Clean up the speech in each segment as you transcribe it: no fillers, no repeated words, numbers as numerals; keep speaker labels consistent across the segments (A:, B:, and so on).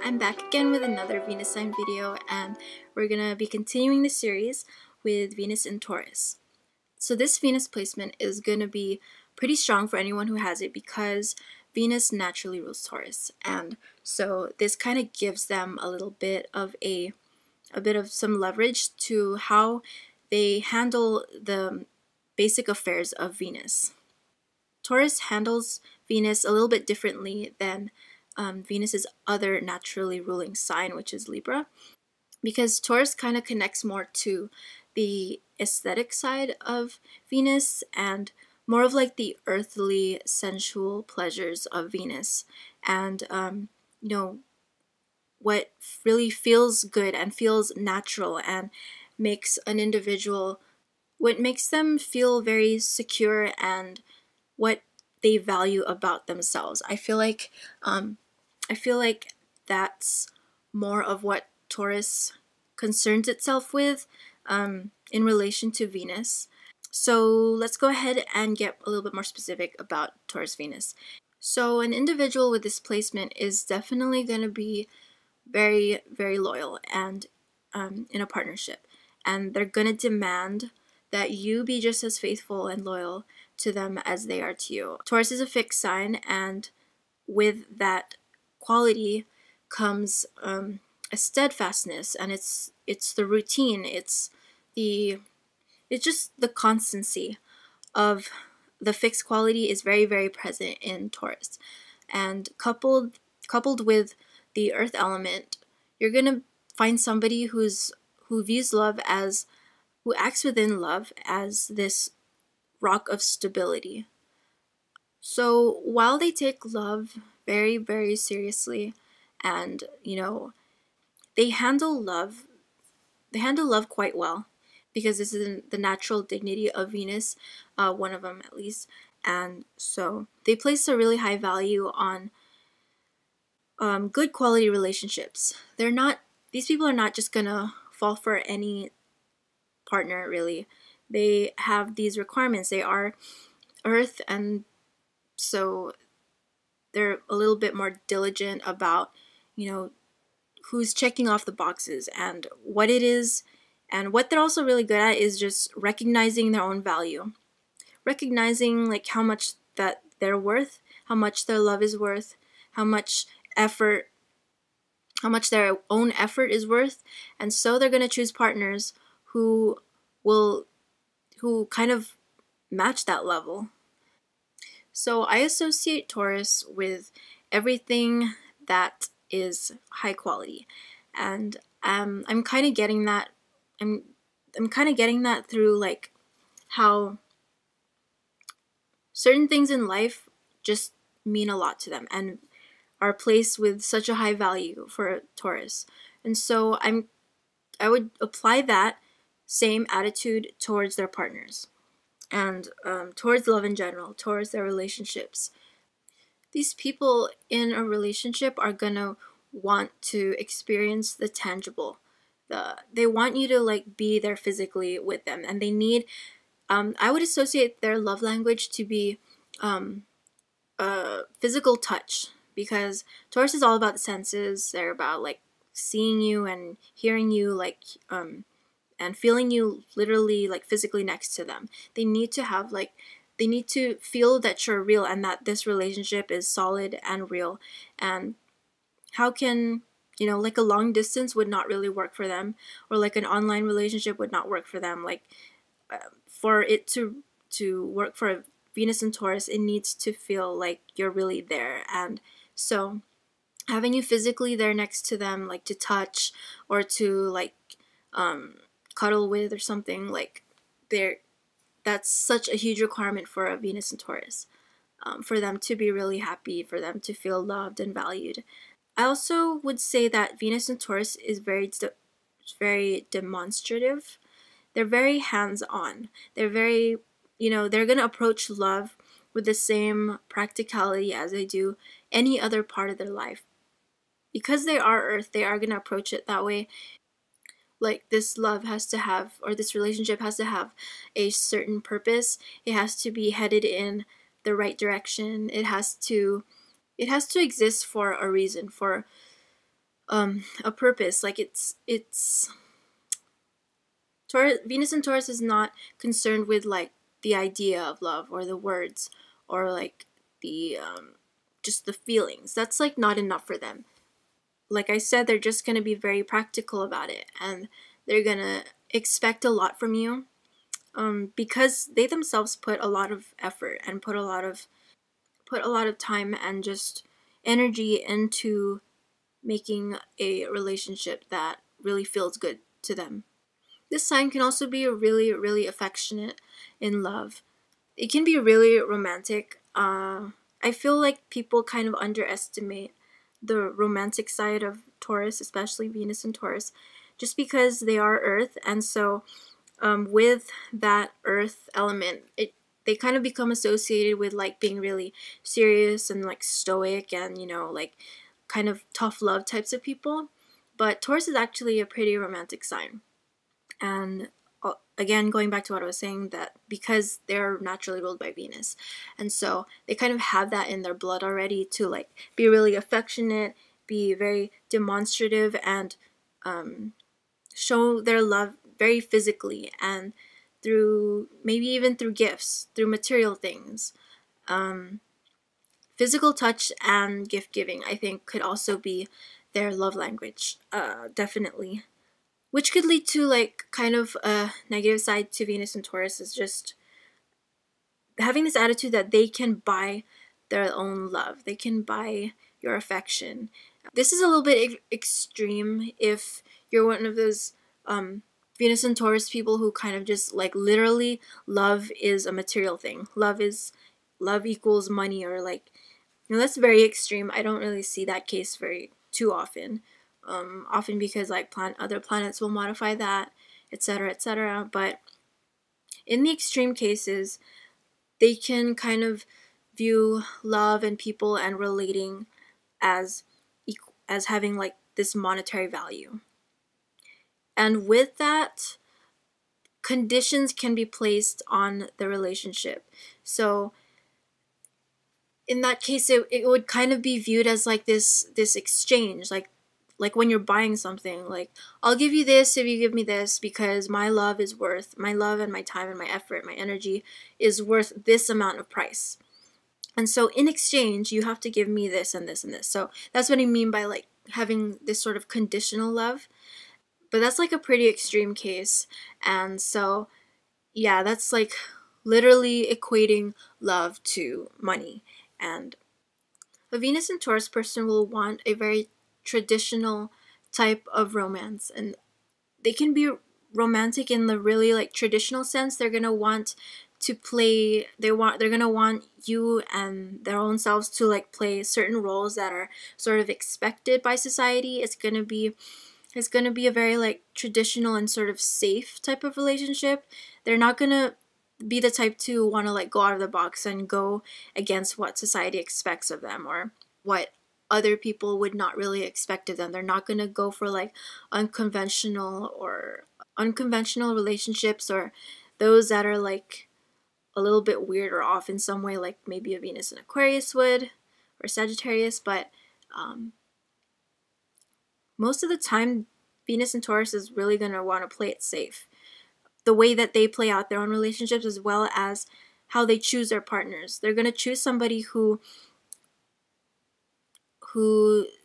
A: I'm back again with another Venus sign video, and we're gonna be continuing the series with Venus in Taurus. So this Venus placement is gonna be pretty strong for anyone who has it because Venus naturally rules Taurus, and so this kind of gives them a little bit of some leverage to how they handle the basic affairs of Venus. Taurus handles Venus a little bit differently than Venus's other naturally ruling sign, which is Libra, because Taurus kind of connects more to the aesthetic side of Venus and more of like the earthly, sensual pleasures of Venus, and what really feels good and feels natural and makes an individual, what makes them feel very secure and what they value about themselves. I feel like that's more of what Taurus concerns itself with in relation to Venus. So let's go ahead and get a little bit more specific about Taurus Venus. So an individual with this placement is definitely going to be very, very loyal and in a partnership. And they're going to demand that you be just as faithful and loyal to them as they are to you. Taurus is a fixed sign, and with that quality comes a steadfastness, and it's the routine, it's just the constancy of the fixed quality is very, very present in Taurus. And coupled with the earth element, you're gonna find somebody who views love as, who acts within love as this rock of stability. So while they take love very, very seriously, and they handle love quite well, because this is the natural dignity of Venus, one of them at least, and so they place a really high value on good quality relationships. These people are not just gonna fall for any partner, really. They have these requirements. They are earth, and so they're a little bit more diligent about who's checking off the boxes and what it is. And what they're also really good at is just recognizing their own value, recognizing like how much that they're worth, how much their love is worth, how much their own effort is worth. And so they're going to choose partners who kind of match that level. So I associate Taurus with everything that is high quality, and I'm kind of getting that. I'm kind of getting that through like how certain things in life just mean a lot to them and are placed with such a high value for Taurus. And so I would apply that same attitude towards their partners and towards love in general, towards their relationships. These people in a relationship are gonna want to experience the tangible. They want you to like be there physically with them, and they need I would associate their love language to be physical touch, because Taurus is all about the senses. They're about like seeing you and hearing you, like and feeling you literally like physically next to them. They need to feel that you're real and that this relationship is solid and real. And how can like a long distance would not really work for them, or like an online relationship would not work for them. Like for it to work for Venus and Taurus, it needs to feel like you're really there. And so having you physically there next to them, like to touch or to like cuddle with or something, like that's such a huge requirement for a Venus and Taurus, for them to be really happy, for them to feel loved and valued. I also would say that Venus and Taurus is very demonstrative. They're very hands-on. They're very, they're going to approach love with the same practicality as they do any other part of their life. Because they are Earth, they are going to approach it that way. Like this love has to have, or this relationship has to have a certain purpose. It has to be headed in the right direction. It has to exist for a reason, for a purpose. Like it's Taurus, Venus in Taurus is not concerned with like the idea of love or the words or like the just the feelings. That's like not enough for them. Like I said, they're just gonna be very practical about it, and they're gonna expect a lot from you, because they themselves put a lot of effort and put a lot of time and just energy into making a relationship that really feels good to them. This sign can also be really, really affectionate in love. It can be really romantic. I feel like people kind of underestimate the romantic side of Taurus, especially Venus and Taurus, just because they are Earth, and so with that Earth element, they kind of become associated with like being really serious and like stoic and like kind of tough love types of people. But Taurus is actually a pretty romantic sign. And again, going back to what I was saying, that because they're naturally ruled by Venus, and so they kind of have that in their blood already to like be really affectionate, be very demonstrative, and show their love very physically and through maybe even through gifts, through material things. Physical touch and gift giving, I think, could also be their love language, definitely. Which could lead to like kind of a negative side to Venus and Taurus is just having this attitude that they can buy their own love. They can buy your affection. This is a little bit extreme if you're one of those Venus and Taurus people who kind of just like literally love is a material thing. Love equals money, or like, that's very extreme. I don't really see that case very too often. Often because like other planets will modify that, etc., etc. But in the extreme cases, they can kind of view love and people and relating as having like this monetary value. And with that, conditions can be placed on the relationship. So in that case, it would kind of be viewed as like this exchange, like when you're buying something, like, I'll give you this if you give me this, because my love and my time and my effort, my energy is worth this amount of price. And so in exchange, you have to give me this and this and this. So that's what I mean by like having this sort of conditional love. But that's like a pretty extreme case. And so, yeah, that's like literally equating love to money. And a Venus and Taurus person will want a very traditional type of romance, and they can be romantic in the really like traditional sense. They're gonna want to play. They're gonna want you and their own selves to like play certain roles that are sort of expected by society. It's gonna be a very like traditional and sort of safe type of relationship. They're not gonna be the type to want to like go out of the box and go against what society expects of them or what other people would not really expect of them. They're not going to go for like unconventional relationships, or those that are like a little bit weird or off in some way, like maybe a Venus and Aquarius would, or Sagittarius. But most of the time, Venus and Taurus is really going to want to play it safe. The way that they play out their own relationships, as well as how they choose their partners. They're going to choose somebody who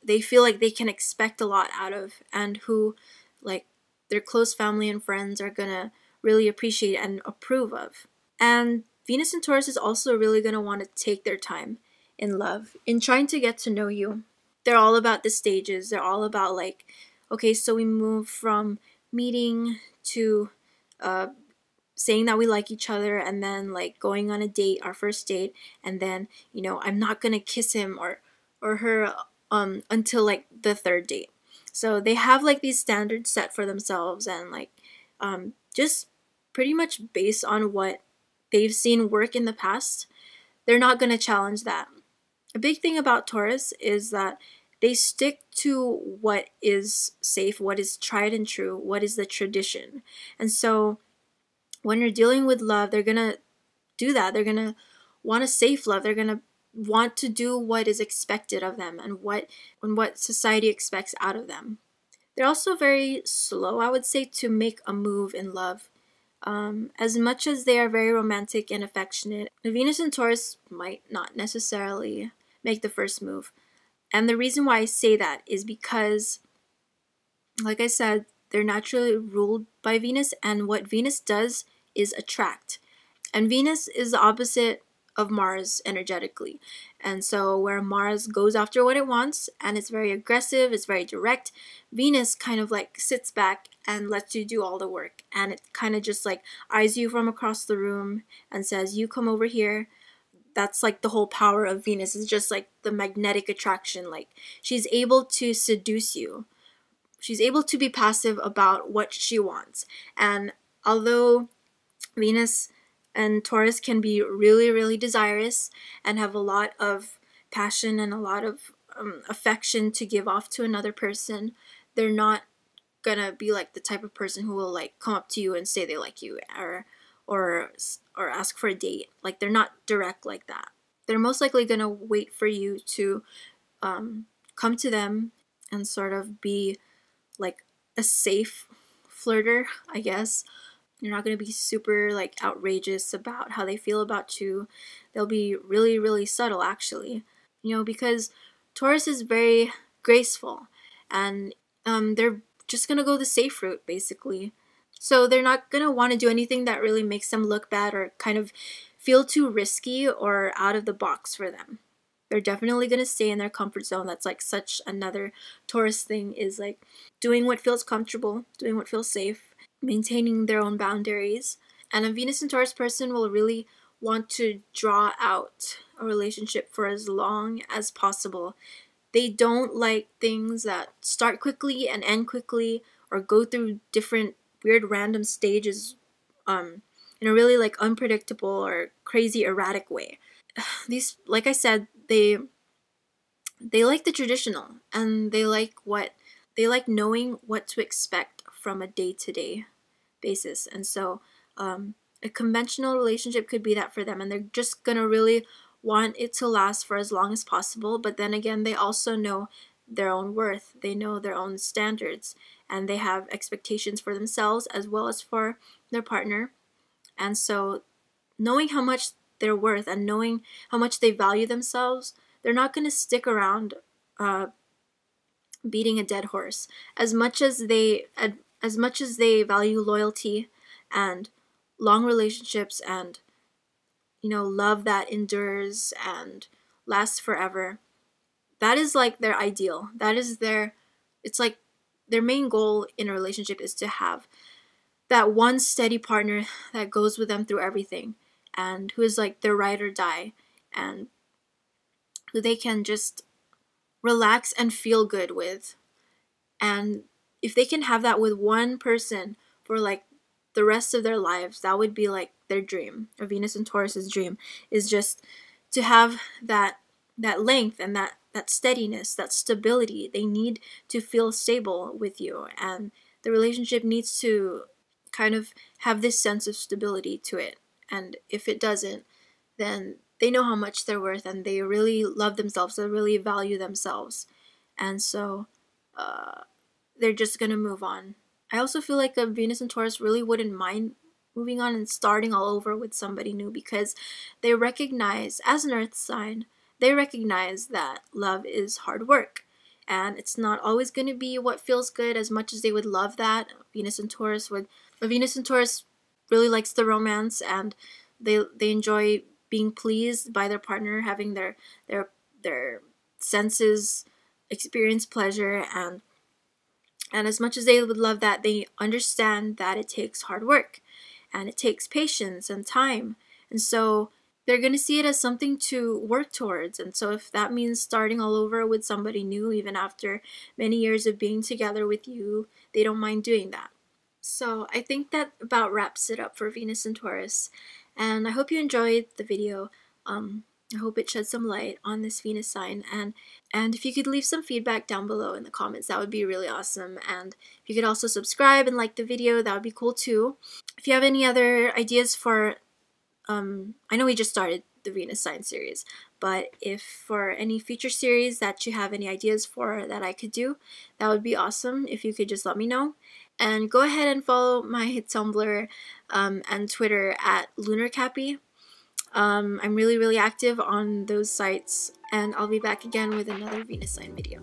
A: they feel like they can expect a lot out of, and who like their close family and friends are going to really appreciate and approve of. And Venus and Taurus is also really going to want to take their time in love, in trying to get to know you. They're all about the stages. They're all about like, okay, so we move from meeting to saying that we like each other, and then like going on a date, our first date, and then I'm not gonna kiss him or her until like the third date. So they have like these standards set for themselves, and like just pretty much based on what they've seen work in the past. They're not gonna challenge that. A big thing about Taurus is that they stick to what is safe, what is tried and true, what is the tradition. And so when you're dealing with love, they're going to do that. They're going to want a safe love. They're going to want to do what is expected of them and what society expects out of them. They're also very slow, I would say, to make a move in love. As much as they are very romantic and affectionate, Venus and Taurus might not necessarily make the first move. And the reason why I say that is because, like I said, they're naturally ruled by Venus, and what Venus does is attract. And Venus is the opposite of Mars energetically. And so where Mars goes after what it wants and it's very aggressive, it's very direct, Venus kind of like sits back and lets you do all the work. And it kind of just like eyes you from across the room and says, you come over here. That's like the whole power of Venus, is just like the magnetic attraction. Like she's able to seduce you. She's able to be passive about what she wants. And although Venus and Taurus can be really, really desirous and have a lot of passion and a lot of affection to give off to another person, they're not gonna be like the type of person who will like come up to you and say they like you or ask for a date. Like they're not direct like that. They're most likely gonna wait for you to come to them and sort of be like a safe flirter, I guess. You're not going to be super like outrageous about how they feel about you. They'll be really, really subtle actually. Because Taurus is very graceful and they're just going to go the safe route basically. So they're not going to want to do anything that really makes them look bad or kind of feel too risky or out of the box for them. They're definitely going to stay in their comfort zone. That's like such another Taurus thing, is like doing what feels comfortable, doing what feels safe, maintaining their own boundaries. And a Venus and Taurus person will really want to draw out a relationship for as long as possible. They don't like things that start quickly and end quickly or go through different weird random stages in a really like unpredictable or crazy erratic way. These, like I said, they like the traditional, and they like knowing what to expect from a day-to-day basis. And so a conventional relationship could be that for them, and they're just gonna really want it to last for as long as possible. But then again, they also know their own worth, they know their own standards, and they have expectations for themselves as well as for their partner. And so knowing how much they're worth and knowing how much they value themselves, they're not going to stick around beating a dead horse. As much as they value loyalty and long relationships and love that endures and lasts forever, that is like their ideal. That is it's like their main goal in a relationship is to have that one steady partner that goes with them through everything, and who is like their ride or die, and who they can just relax and feel good with. And if they can have that with one person for like the rest of their lives, that would be like their dream. Or Venus and Taurus's dream is just to have that length and that steadiness, that stability. They need to feel stable with you, and the relationship needs to kind of have this sense of stability to it. And if it doesn't, then they know how much they're worth, and they really love themselves, they really value themselves, and so they're just gonna move on. I also feel like a Venus and Taurus really wouldn't mind moving on and starting all over with somebody new, because they recognize, as an earth sign, they recognize that love is hard work, and it's not always going to be what feels good. As much as they would love that, Venus and Taurus really likes the romance, and they enjoy being pleased by their partner, having their senses experience pleasure, and as much as they would love that, they understand that it takes hard work and it takes patience and time. And so they're going to see it as something to work towards. And so if that means starting all over with somebody new, even after many years of being together with you, they don't mind doing that. So I think that about wraps it up for Venus and Taurus. And I hope you enjoyed the video. I hope it shed some light on this Venus sign, and if you could leave some feedback down below in the comments, that would be really awesome. And if you could also subscribe and like the video, that would be cool too. If you have any other ideas for, I know we just started the Venus sign series. But if for any future series that you have any ideas for that I could do, that would be awesome if you could just let me know. And go ahead and follow my Tumblr and Twitter at lunarcappy. I'm really active on those sites, and I'll be back again with another Venus sign video.